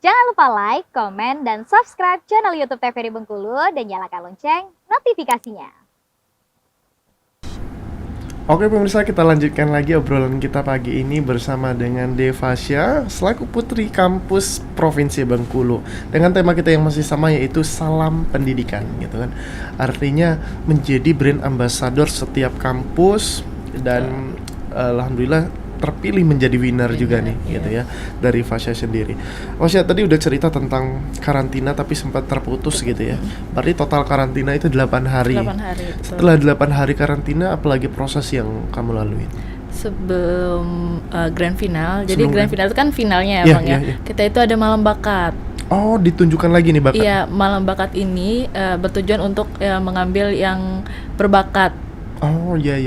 Jangan lupa like, komen, dan subscribe channel YouTube TVRI Bengkulu dan nyalakan lonceng notifikasinya. Oke pemirsa, kita lanjutkan lagi obrolan kita pagi ini bersama dengan Devasya selaku Putri Kampus Provinsi Bengkulu, dengan tema kita yang masih sama, yaitu salam pendidikan gitu kan. Artinya menjadi brand ambassador setiap kampus dan alhamdulillah terpilih menjadi winner juga nih gitu ya dari Fasya sendiri. Fasya tadi udah cerita tentang karantina tapi sempat terputus gitu ya. Berarti total karantina itu 8 hari. 8 hari. Betul. Setelah 8 hari karantina, apalagi proses yang kamu lalui? Sebelum grand final. Jadi Sebelum grand final itu kan finalnya Iya, Bang iya, ya. iya. Kita itu ada malam bakat. Oh, ditunjukkan lagi nih bakat. Iya, malam bakat ini bertujuan untuk mengambil yang berbakat. Oh, iya.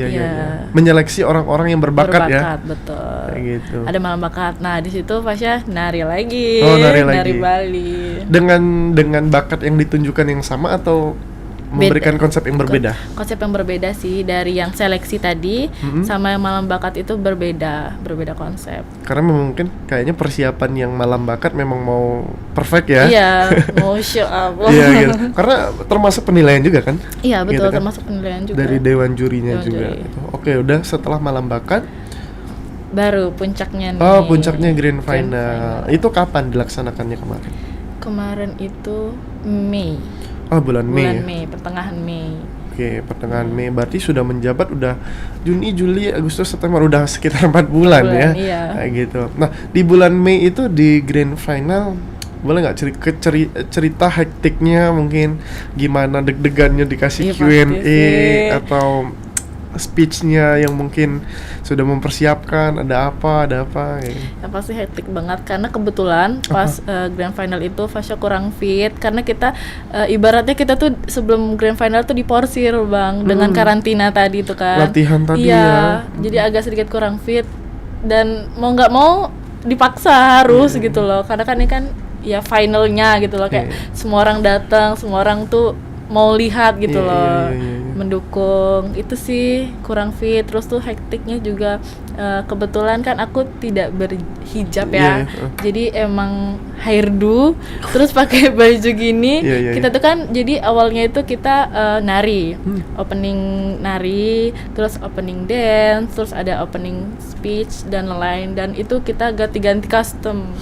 Menyeleksi orang-orang yang berbakat ya. Betul. Kayak gitu. Ada malam bakat. Nah, di situ Fasya nari lagi. Oh, nari lagi. Nari Bali. Dengan bakat yang ditunjukkan yang sama atau memberikan konsep yang berbeda? Konsep yang berbeda sih, dari yang seleksi tadi sama yang malam bakat itu berbeda konsep. Karena mungkin kayaknya persiapan yang malam bakat memang mau perfect ya. Iya, mau show up. Iya gitu. Karena termasuk penilaian juga kan? Iya betul, Gitu kan? termasuk penilaian juga. Dari dewan jurinya Dewan juga. juri. Gitu. Oke, udah setelah malam bakat. Baru puncaknya nih. Oh, puncaknya grand final. Itu kapan dilaksanakannya kemarin? Kemarin itu Mei. Oh, bulan Mei. Mei, pertengahan Mei. Oke, pertengahan Mei. Berarti sudah menjabat udah Juni, Juli, Agustus, September, udah sekitar 4 bulan ya. Iya. Kayak gitu. Nah, di bulan Mei itu di grand final, boleh nggak cerita hektiknya, mungkin gimana deg-degannya dikasih Iya, Q&A pasti sih. atau speech-nya yang mungkin sudah mempersiapkan, ada apa kayak gitu. Yang pasti hektik banget karena kebetulan pas grand final itu Fasya kurang fit, karena kita ibaratnya kita tuh sebelum grand final tuh diporsir Bang dengan karantina tadi tuh kan. Latihan tadi iya, ya. Jadi agak sedikit kurang fit dan mau nggak mau dipaksa harus gitu loh. Karena kan ini kan ya finalnya gitu loh, kayak semua orang datang, semua orang tuh mau lihat gitu loh. Iya. Mendukung. Itu sih kurang fit. Terus tuh hektiknya juga kebetulan kan aku tidak berhijab ya. Jadi emang hairdo terus pakai baju gini. Kita tuh kan jadi awalnya itu kita nari. Opening nari, terus opening dance, terus ada opening speech dan lain-lain, dan itu kita ganti-ganti kostum.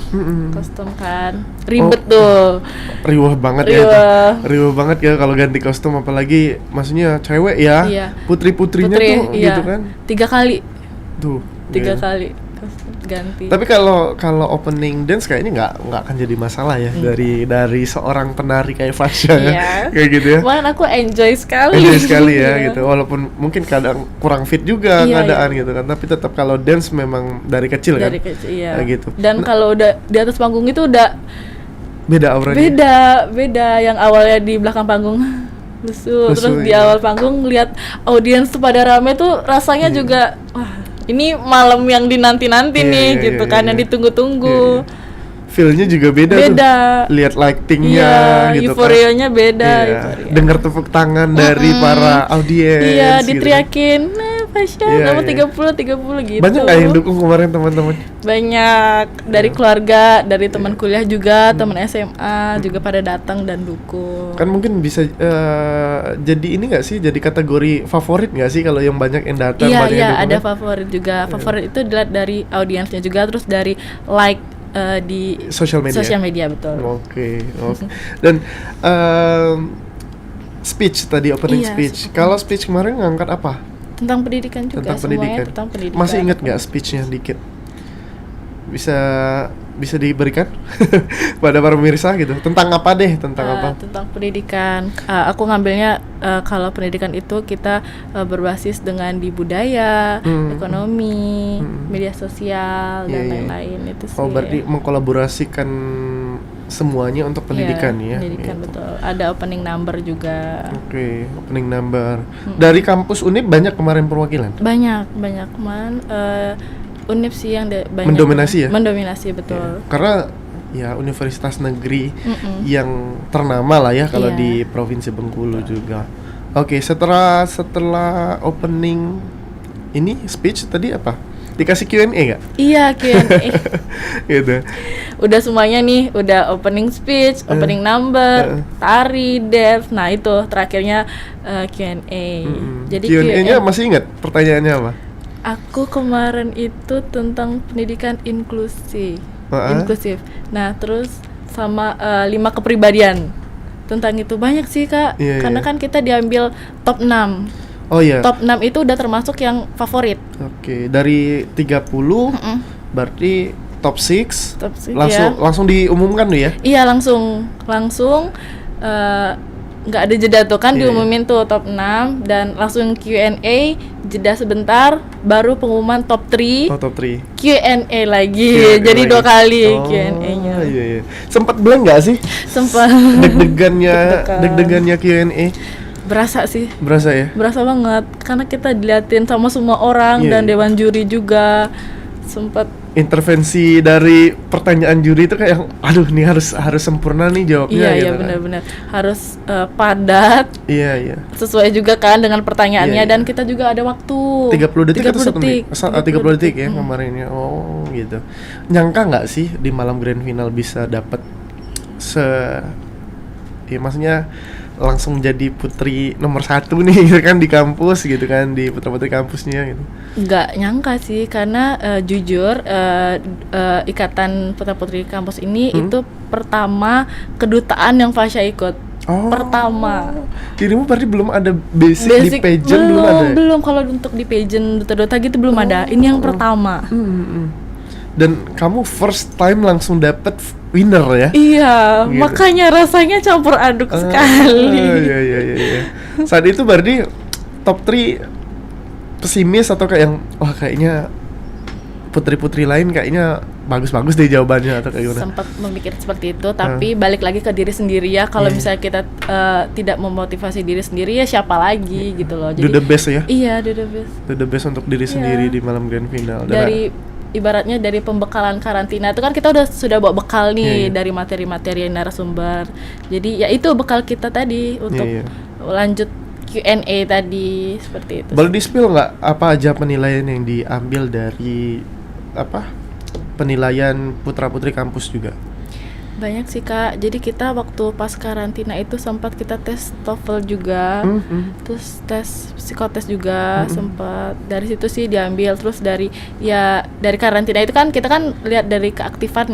Kostum kan. Ribet tuh. Riwah banget ya itu. Riwah banget ya kalau ganti kostum, apalagi maksudnya cewek ya. Iya. Putri-putrinya tuh gitu kan. 3 kali. Tuh. 3 kali ganti. Tapi kalau opening dance kayaknya nggak akan jadi masalah ya dari seorang penari kayak Fasya ya. Kayak gitu ya. Wah, aku enjoy sekali. Enjoy sekali ya gitu. Walaupun mungkin kadang kurang fit juga keadaan gitu kan. Tapi tetap kalau dance memang dari kecil kan. Dari kecil iya. Kayak gitu. Dan kalau udah di atas panggung itu udah beda auranya. Beda yang awalnya di belakang panggung lusuh, terus di awal panggung lihat audiens tuh pada rame tuh rasanya juga wah, ini malam yang dinanti-nanti nih gitu kan, yang ditunggu-tunggu. Feel-nya juga beda tuh. Lihat lighting-nya gitu kan. Euforianya beda. Euforia. Dengar tepuk tangan dari para audiens. Iya, gitu. diteriakin, nah Fasya, nomor 30 gitu. Banyak nggak yang dukung kemarin teman-teman? Banyak, dari keluarga, dari teman kuliah juga, teman SMA juga pada datang dan dukung. Kan mungkin bisa jadi ini nggak sih, jadi kategori favorit nggak sih kalau yang banyak yang datang? Iya, ada favorit juga. Favorit itu dilihat dari audiensnya juga, terus dari like di sosial media. Betul. Oke. Dan speech tadi, opening speech. Kalau speech kemarin ngangkat apa? Tentang pendidikan juga. Tentang pendidikan. Masih ingat nggak speechnya dikit? Bisa diberikan pada para pemirsa gitu. Tentang apa deh? Tentang pendidikan. Aku ngambilnya kalau pendidikan itu kita berbasis dengan di budaya, ekonomi, media sosial dan lain-lain itu sih. Oh, berarti mengkolaborasikan semuanya untuk pendidikan ya. Pendidikan gitu. Betul. Ada opening number juga. Oke, opening number. Dari kampus Unip banyak kemarin perwakilan? Banyak kemarin. Unip sih yang banyak mendominasi ya? Mendominasi, betul. Karena ya universitas negeri yang ternama lah ya kalau di Provinsi Bengkulu juga. Oke, setelah opening ini speech tadi apa? Dikasih Q&A nggak? Iya, Q&A. Gitu. Udah semuanya nih, udah opening speech, opening number, tari, dance. Nah itu terakhirnya Q&A. Jadi Q&A-nya masih ingat pertanyaannya apa? Aku kemarin itu tentang pendidikan inklusif. Nah terus sama 5 kepribadian. Tentang itu banyak sih Kak. Karena kan kita diambil top 6. Oh iya. Top 6 itu udah termasuk yang favorit. Oke, dari 30 berarti top 6. Top 6 langsung diumumkan tuh ya? Iya, langsung nggak ada jeda tuh kan, diumumin tuh top 6 dan langsung Q&A, jeda sebentar, baru pengumuman top 3. Oh, top 3. Q&A lagi. Jadi 2 kali Q&A-nya. Iya. Sempat blank nggak sih? Sempat. Deg-degannya Q&A. Berasa sih. Berasa ya? Berasa banget karena kita diliatin sama semua orang dan dewan juri juga. Sempat intervensi dari pertanyaan juri itu kayak aduh nih harus sempurna nih jawabnya. Iya benar-benar harus padat. Iya. Sesuai juga kan dengan pertanyaannya dan kita juga ada waktu 30 detik atau 1 menit? 30 detik ya kemarinnya. Oh gitu. Nyangka nggak sih di malam grand final bisa dapat maksudnya langsung jadi putri nomor 1 nih gitu kan di kampus gitu kan, di putra-putri kampusnya gitu. Nggak nyangka sih karena jujur ikatan putra-putri kampus ini itu pertama kedutaan yang Fasya ikut. Pertama. Dirimu berarti belum ada basic di pageant belum ada? Belum, kalau untuk di pageant duta-duta gitu belum ada. Ini yang pertama. Dan kamu first time langsung dapet winner ya? Iya, gitu. Makanya rasanya campur aduk sekali. Iya. Saat itu berarti top 3 pesimis atau kayak yang wah kayaknya putri-putri lain kayaknya bagus-bagus deh jawabannya atau kayak gimana? Sempat memikir seperti itu, tapi balik lagi ke diri sendiri ya. Kalau misalnya kita tidak memotivasi diri sendiri ya siapa lagi gitu loh. Jadi do the best ya? Iya, do the best. Do the best untuk diri sendiri di malam grand final. Ibaratnya dari pembekalan karantina itu kan kita sudah bawa bekal nih dari materi-materi narasumber. Jadi ya itu bekal kita tadi untuk lanjut Q&A tadi seperti itu. Boleh di-spill nggak apa aja penilaian yang diambil dari penilaian putra-putri kampus juga? Banyak sih Kak, jadi kita waktu pas karantina itu sempat kita tes TOEFL juga, terus tes psikotes juga sempat. Dari situ sih diambil, terus dari karantina itu kan kita kan lihat dari keaktifan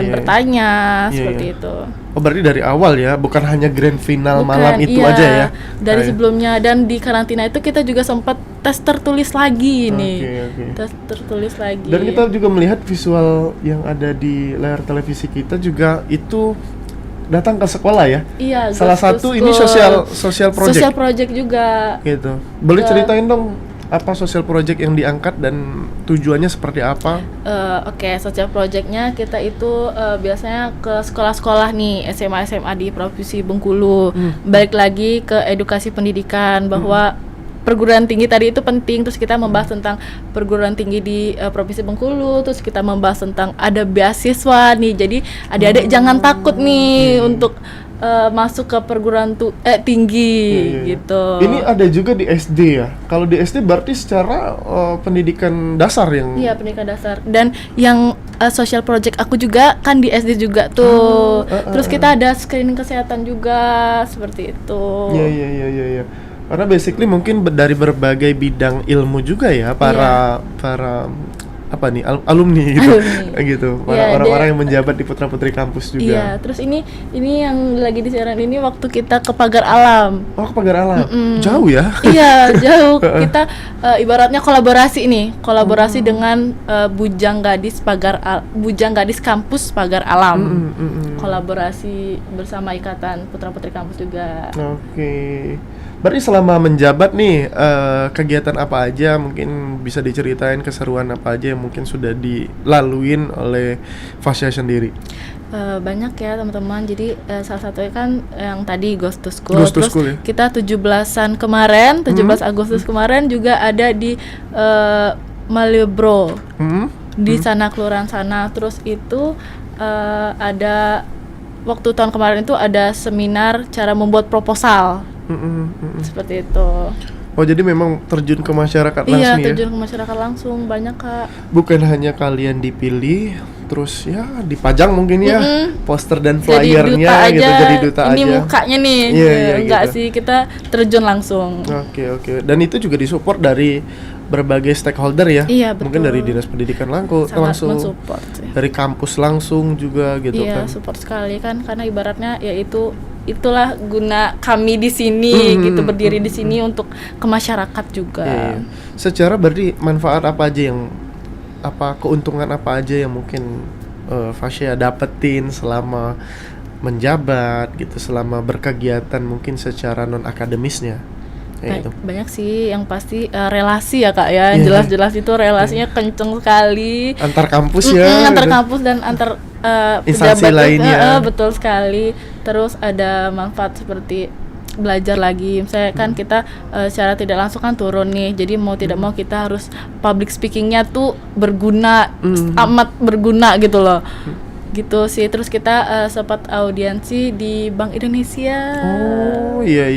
bertanya seperti itu. Oh berarti dari awal ya, bukan hanya grand final malam itu aja ya? Dari sebelumnya, dan di karantina itu kita juga sempat tes tertulis lagi nih. Tes tertulis lagi. Dan kita juga melihat visual yang ada di layar televisi kita juga itu datang ke sekolah ya? Iya. Salah satu ini social project. Social project juga. Gitu. Boleh ceritain dong apa social project yang diangkat dan tujuannya seperti apa? Social projectnya kita itu biasanya ke sekolah-sekolah nih, SMA di Provinsi Bengkulu. Balik lagi ke edukasi pendidikan bahwa perguruan tinggi tadi itu penting, terus kita membahas tentang perguruan tinggi di Provinsi Bengkulu, terus kita membahas tentang ada beasiswa nih, jadi adik-adik jangan takut nih untuk masuk ke perguruan tinggi gitu. Ini ada juga di SD ya? Kalau di SD berarti secara pendidikan dasar yang... Iya, pendidikan dasar. Dan yang social project aku juga kan di SD juga tuh. Terus kita ada screening kesehatan juga, seperti itu. Iya. Karena basically mungkin dari berbagai bidang ilmu juga ya para alumni gitu. Gitu. Orang-orang yang menjabat di putra-putri kampus juga. Iya, terus ini yang lagi disiaran ini waktu kita ke Pagar Alam. Oh, ke Pagar Alam. Jauh ya? Iya, jauh. Kita ibaratnya kolaborasi dengan Bujang Gadis Kampus Pagar Alam. Kolaborasi bersama Ikatan Putra-putri Kampus juga. Oke. Berarti selama menjabat nih kegiatan apa aja mungkin bisa diceritain, keseruan apa aja yang mungkin sudah dilaluin oleh Fasya sendiri? Banyak ya teman-teman. Jadi salah satunya kan yang tadi Ghost to School. Terus ya? Kita 17 Agustus kemarin juga ada di Malioboro. Di sana kelurahan sana. Terus itu ada waktu tahun kemarin itu ada seminar cara membuat proposal. Seperti itu. Oh, jadi memang terjun ke masyarakat Iya, langsung ya? terjun ke masyarakat langsung banyak Kak. Bukan hanya kalian dipilih, terus ya dipajang mungkin ya poster dan Jadi duta flyernya aja. gitu, jadi duta ini aja. mukanya nih. Iya, iya, Enggak gitu. sih, kita terjun langsung. Oke. Dan itu juga disupport dari berbagai stakeholder ya? Iya, Mungkin betul. dari dinas pendidikan Sangat langsung, mensupport sih. dari kampus langsung juga gitu Iya, kan? support sekali kan, karena ibaratnya ya itulah guna kami di sini gitu, berdiri di sini untuk ke masyarakat juga. Iya. Secara berarti manfaat apa aja keuntungan apa aja yang mungkin Fasya dapetin selama menjabat gitu, selama berkegiatan mungkin secara non akademisnya kayak gitu. Banyak sih, yang pasti relasi ya Kak ya, Iya. jelas-jelas itu relasinya kenceng sekali. Antar kampus ya Antar gitu. kampus dan antar Instansi pejabat, lainnya. betul sekali. Terus ada manfaat seperti belajar lagi, misalnya kan kita secara tidak langsung kan turun nih, jadi mau tidak mau kita harus public speakingnya tuh berguna, amat berguna gitu loh. Gitu sih. Terus kita sempat audiensi di Bank Indonesia. Oh iya.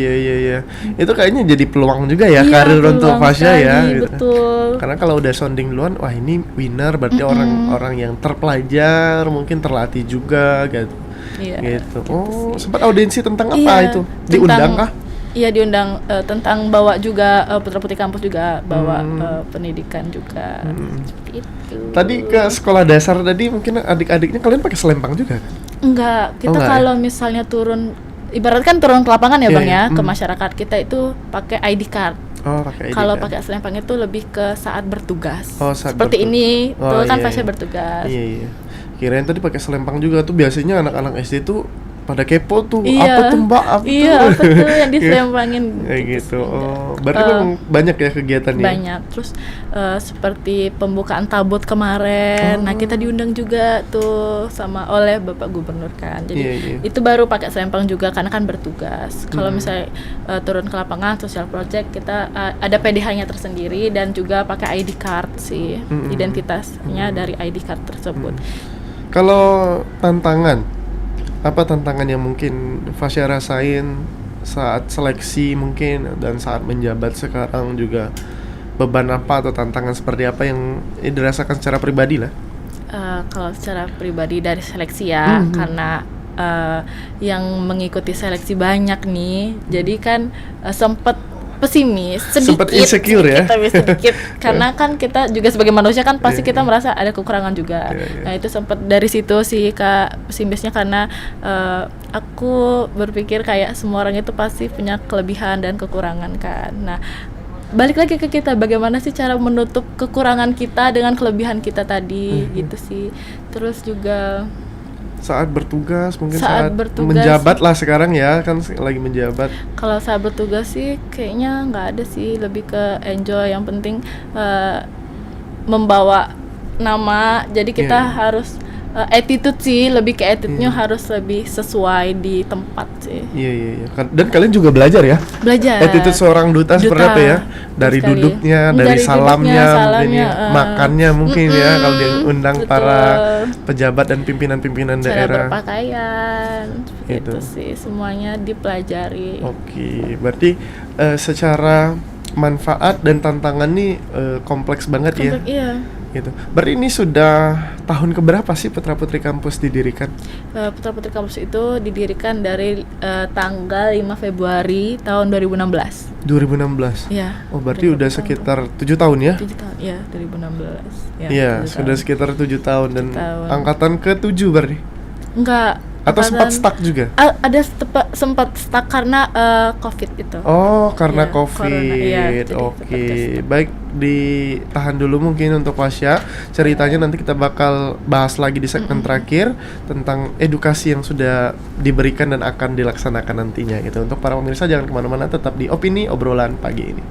Itu kayaknya jadi peluang juga ya, Iya, karir untuk peluang Fasya ya sekali, gitu. betul. Karena kalau udah sounding duluan, wah ini winner berarti orang yang terpelajar, mungkin terlatih juga gitu. Iya, Gitu. gitu Oh, sih. sempat audiensi tentang apa Iya, itu? Diundang kah? Iya, diundang tentang bawa juga putra-putri kampus juga bawa pendidikan juga. Seperti itu. Tadi ke sekolah dasar tadi mungkin adik-adiknya kalian pakai selempang juga kan? Enggak, kita enggak kalau misalnya turun, ibarat kan turun ke lapangan ya Iya, Bang iya. ya, ke masyarakat kita itu pakai ID card. Oh, pakai ID Kalau kan? pakai selempang itu lebih ke saat bertugas. Oh, saat Seperti bertugas. ini, Oh, tuh kan iya, Fasya iya. bertugas. Iya. Kirain tadi pakai selempang juga tuh, biasanya anak-anak SD tuh pada kepo tuh, Iya. apa tuh Mbak? Apa Iya, tuh? apa tuh yang diselempangin Kayak gitu. sih. Oh, berarti Eh, memang banyak ya kegiatannya. Banyak. Terus seperti pembukaan tabut kemarin. Nah, kita diundang juga tuh oleh Bapak Gubernur kan. Jadi Iya. itu baru pakai selempang juga karena kan bertugas. Kalau misalnya turun ke lapangan social project, kita ada PDH-nya tersendiri dan juga pakai ID card sih. Identitasnya dari ID card tersebut. Kalau tantangan, apa tantangan yang mungkin Fasya rasain saat seleksi mungkin dan saat menjabat sekarang juga, beban apa atau tantangan seperti apa yang dirasakan secara pribadi lah? Kalau secara pribadi dari seleksi ya, karena yang mengikuti seleksi banyak nih, jadi kan sempet pesimis sedikit, Sempet insecure ya? sedikit karena kan kita juga sebagai manusia kan pasti Iya, kita merasa ada kekurangan juga. Iya. Nah, itu sempet dari situ sih Kak, pesimisnya karena aku berpikir kayak semua orang itu pasti punya kelebihan dan kekurangan kan. Nah, balik lagi ke kita, bagaimana sih cara menutup kekurangan kita dengan kelebihan kita tadi, gitu sih. Terus juga Saat bertugas mungkin Saat saat bertugas. menjabat lah sekarang ya, kan lagi menjabat. kalau saat bertugas sih kayaknya nggak ada sih, lebih ke enjoy. Yang penting membawa nama, jadi kita Iya. harus attitude sih, lebih ke attitude-nya harus lebih sesuai di tempat sih. Iya. Dan kalian juga belajar ya? Belajar. Attitude seorang duta seperti apa ya? Dari sekali. duduknya, dari Dari salamnya, mungkin salamnya, ya, makannya mungkin ya, kalau dia undang betul. para pejabat dan pimpinan-pimpinan Cara daerah. berpakaian, seperti Gitu. itu sih, semuanya dipelajari. Oke, berarti secara manfaat dan tantangan nih kompleks banget ya, Iya. gitu. Berarti ini sudah tahun keberapa sih Putra Putri Kampus didirikan? Putra Putri Kampus itu didirikan dari tanggal 5 Februari tahun 2016. 2016. Iya. Oh, berarti udah sekitar 7 tahun ya? 7 tahun, ya 2016. Iya, 7 sudah tahun. sekitar 7 tahun dan 7 tahun. angkatan ke-7 berarti. Enggak. Atau sempat angkatan- stuck juga? Ada sempat stuck karena COVID itu. Oh, karena Iya, COVID. corona, iya, jadi Oke, sempat stuck. baik, ditahan dulu mungkin untuk Fasya. Ceritanya nanti kita bakal bahas lagi di segmen terakhir tentang edukasi yang sudah diberikan dan akan dilaksanakan nantinya gitu. Untuk para pemirsa jangan kemana-mana, tetap di Opini Obrolan Pagi ini.